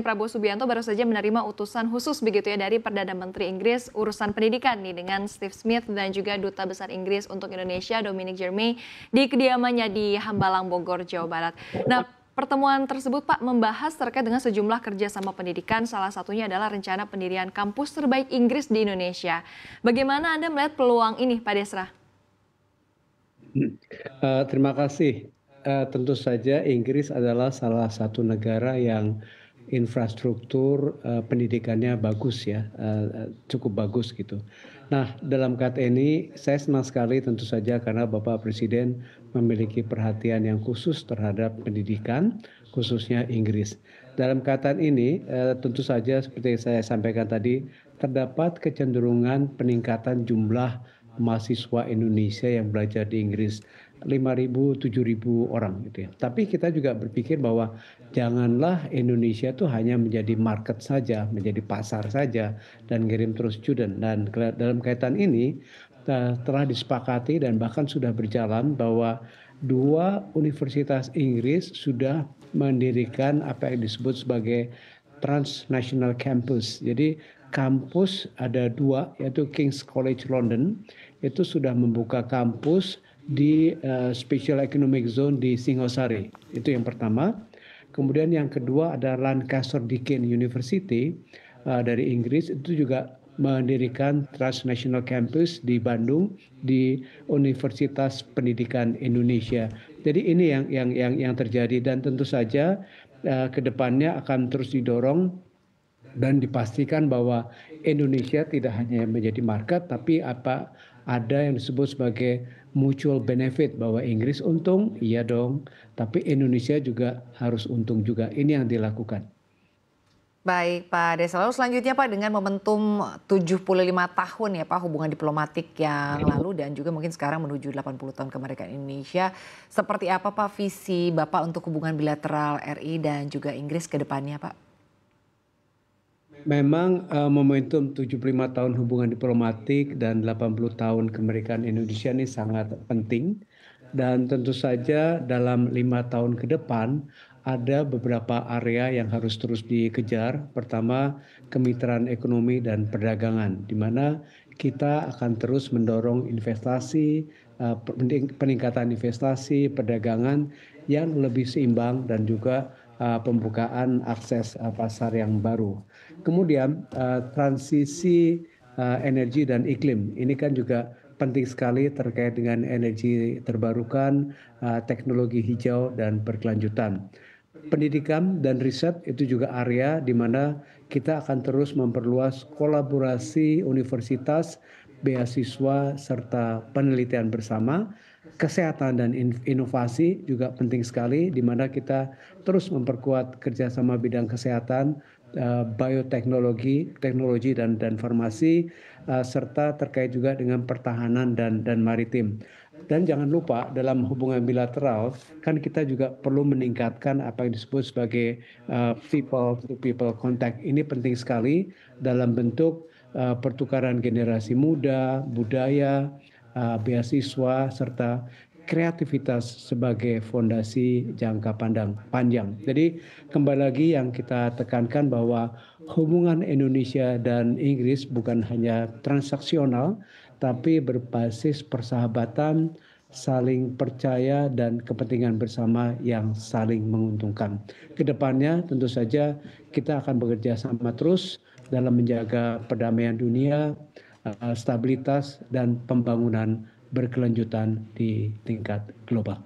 Presiden Prabowo Subianto baru saja menerima utusan khusus begitu ya dari Perdana Menteri Inggris urusan pendidikan nih dengan Steve Smith dan juga Duta Besar Inggris untuk Indonesia Dominic Jeremy di kediamannya di Hambalang, Bogor, Jawa Barat. Nah, pertemuan tersebut Pak membahas terkait dengan sejumlah kerjasama pendidikan, salah satunya adalah rencana pendirian kampus terbaik Inggris di Indonesia. Bagaimana Anda melihat peluang ini Pak Desra? Terima kasih. Tentu saja Inggris adalah salah satu negara yang infrastruktur pendidikannya bagus ya, cukup bagus gitu. Nah, dalam kaitan ini saya senang sekali tentu saja karena Bapak Presiden memiliki perhatian yang khusus terhadap pendidikan, khususnya Inggris. Dalam kaitan ini, tentu saja seperti yang saya sampaikan tadi, terdapat kecenderungan peningkatan jumlah mahasiswa Indonesia yang belajar di Inggris 5.000, 7.000 orang gitu ya. Tapi kita juga berpikir bahwa janganlah Indonesia itu hanya menjadi market saja, menjadi pasar saja dan ngirim terus student. Dan dalam kaitan ini telah disepakati dan bahkan sudah berjalan bahwa dua universitas Inggris sudah mendirikan apa yang disebut sebagai transnational campus. Jadi kampus ada dua, yaitu King's College London itu sudah membuka kampus di Special Economic Zone di Singosari. Itu yang pertama. Kemudian yang kedua ada Lancaster Deakin University dari Inggris, itu juga mendirikan Transnational Campus di Bandung di Universitas Pendidikan Indonesia. Jadi ini yang terjadi dan tentu saja ke depannya akan terus didorong dan dipastikan bahwa Indonesia tidak hanya menjadi market tapi ada yang disebut sebagai mutual benefit, bahwa Inggris untung, iya dong, tapi Indonesia juga harus untung juga. Ini yang dilakukan. Baik Pak Desa, lalu selanjutnya Pak dengan momentum 75 tahun ya Pak hubungan diplomatik yang lalu dan juga mungkin sekarang menuju 80 tahun kemerdekaan Indonesia. Seperti apa Pak visi Bapak untuk hubungan bilateral RI dan juga Inggris ke depannya Pak? Memang momentum 75 tahun hubungan diplomatik dan 80 tahun kemerdekaan Indonesia ini sangat penting. Dan tentu saja dalam 5 tahun ke depan ada beberapa area yang harus terus dikejar. Pertama, kemitraan ekonomi dan perdagangan, di mana kita akan terus mendorong investasi, peningkatan investasi, perdagangan yang lebih seimbang dan juga pembukaan akses pasar yang baru. Kemudian transisi energi dan iklim, ini kan juga penting sekali terkait dengan energi terbarukan, teknologi hijau dan berkelanjutan. Pendidikan dan riset itu juga area di mana kita akan terus memperluas kolaborasi universitas, beasiswa serta penelitian bersama. Kesehatan dan inovasi juga penting sekali di mana kita terus memperkuat kerjasama bidang kesehatan, bioteknologi, teknologi dan farmasi, serta terkait juga dengan pertahanan dan maritim. Dan jangan lupa dalam hubungan bilateral kan kita juga perlu meningkatkan apa yang disebut sebagai people to people contact. Ini penting sekali dalam bentuk pertukaran generasi muda, budaya, beasiswa serta kreativitas sebagai fondasi jangka panjang. Jadi kembali lagi yang kita tekankan bahwa hubungan Indonesia dan Inggris bukan hanya transaksional tapi berbasis persahabatan, saling percaya dan kepentingan bersama yang saling menguntungkan. Kedepannya tentu saja kita akan bekerja sama terus dalam menjaga perdamaian dunia, stabilitas dan pembangunan berkelanjutan di tingkat global.